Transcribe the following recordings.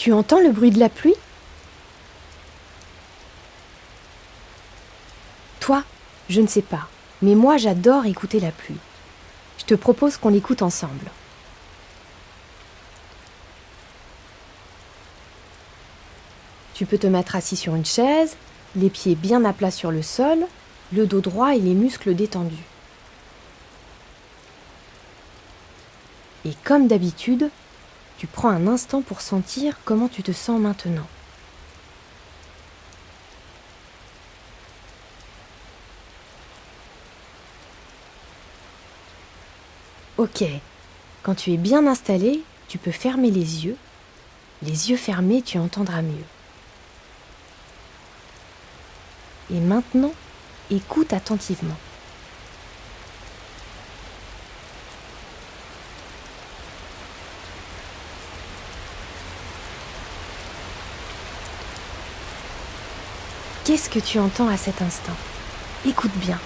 Tu entends le bruit de la pluie? Toi, je ne sais pas, mais moi j'adore écouter la pluie. Je te propose qu'on l'écoute ensemble. Tu peux te mettre assis sur une chaise, les pieds bien à plat sur le sol, le dos droit et les muscles détendus. Et comme d'habitude, tu prends un instant pour sentir comment tu te sens maintenant. Ok, quand tu es bien installé, tu peux fermer les yeux. Les yeux fermés, tu entendras mieux. Et maintenant, écoute attentivement. Qu'est-ce que tu entends à cet instant? Écoute bien.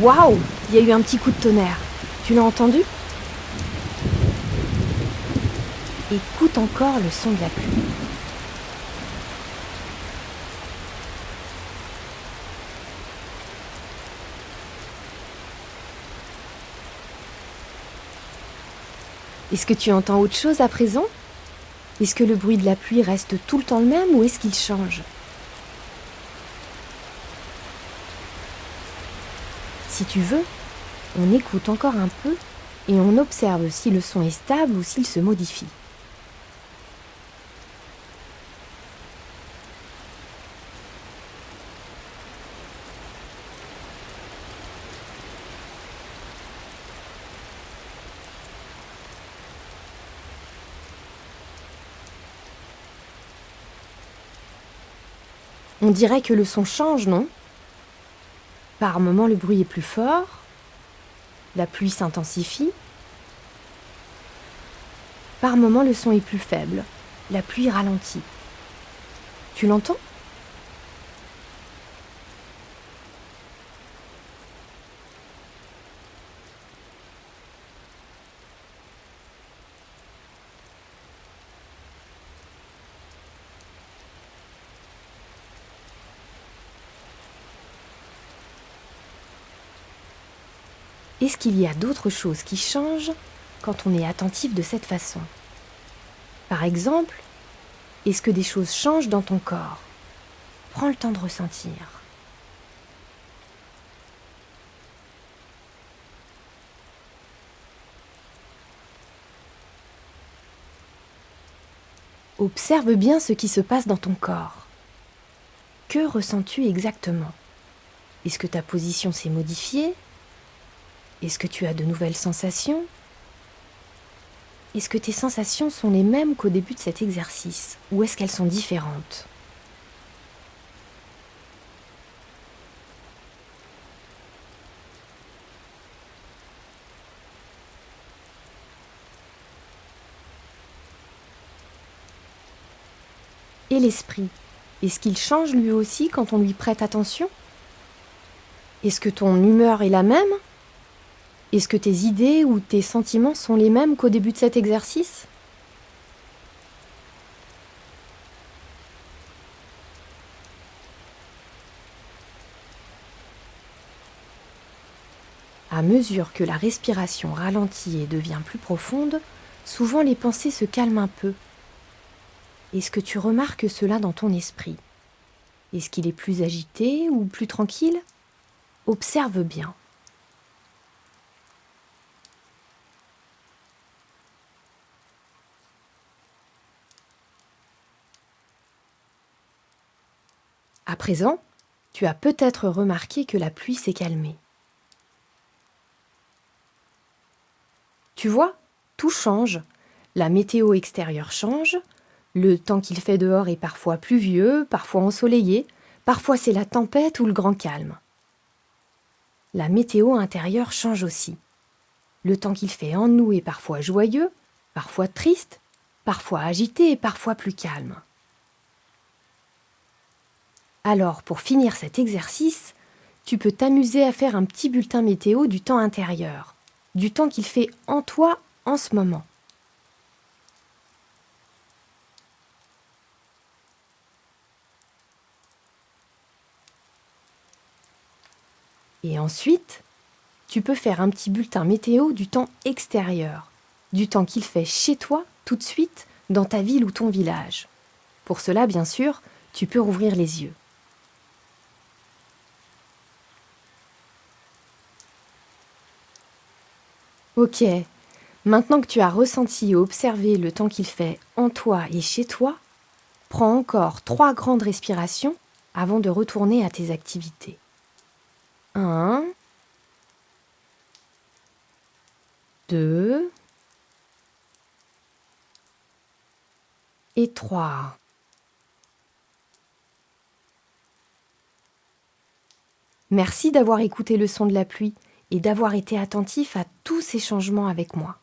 Waouh! Il y a eu un petit coup de tonnerre. Tu l'as entendu? Écoute encore le son de la pluie. Est-ce que tu entends autre chose à présent? Est-ce que le bruit de la pluie reste tout le temps le même ou est-ce qu'il change? Si tu veux, on écoute encore un peu et on observe si le son est stable ou s'il se modifie. On dirait que le son change, non? Par moments, le bruit est plus fort, la pluie s'intensifie. Par moments, le son est plus faible, la pluie ralentit. Tu l'entends? Est-ce qu'il y a d'autres choses qui changent quand on est attentif de cette façon? Par exemple, est-ce que des choses changent dans ton corps? Prends le temps de ressentir. Observe bien ce qui se passe dans ton corps. Que ressens-tu exactement? Est-ce que ta position s'est modifiée? Est-ce que tu as de nouvelles sensations? Est-ce que tes sensations sont les mêmes qu'au début de cet exercice ou est-ce qu'elles sont différentes? Et l'esprit, est-ce qu'il change lui aussi quand on lui prête attention? Est-ce que ton humeur est la même? Est-ce que tes idées ou tes sentiments sont les mêmes qu'au début de cet exercice? À mesure que la respiration ralentit et devient plus profonde, souvent les pensées se calment un peu. Est-ce que tu remarques cela dans ton esprit? Est-ce qu'il est plus agité ou plus tranquille? Observe bien. À présent, tu as peut-être remarqué que la pluie s'est calmée. Tu vois, tout change. La météo extérieure change. Le temps qu'il fait dehors est parfois pluvieux, parfois ensoleillé. Parfois c'est la tempête ou le grand calme. La météo intérieure change aussi. Le temps qu'il fait en nous est parfois joyeux, parfois triste, parfois agité et parfois plus calme. Alors, pour finir cet exercice, tu peux t'amuser à faire un petit bulletin météo du temps intérieur, du temps qu'il fait en toi en ce moment. Et ensuite, tu peux faire un petit bulletin météo du temps extérieur, du temps qu'il fait chez toi tout de suite dans ta ville ou ton village. Pour cela, bien sûr, tu peux rouvrir les yeux. Ok, maintenant que tu as ressenti et observé le temps qu'il fait en toi et chez toi, prends encore 3 grandes respirations avant de retourner à tes activités. 1, 2 et 3. Merci d'avoir écouté le son de la pluie et d'avoir été attentif à tous ces changements avec moi.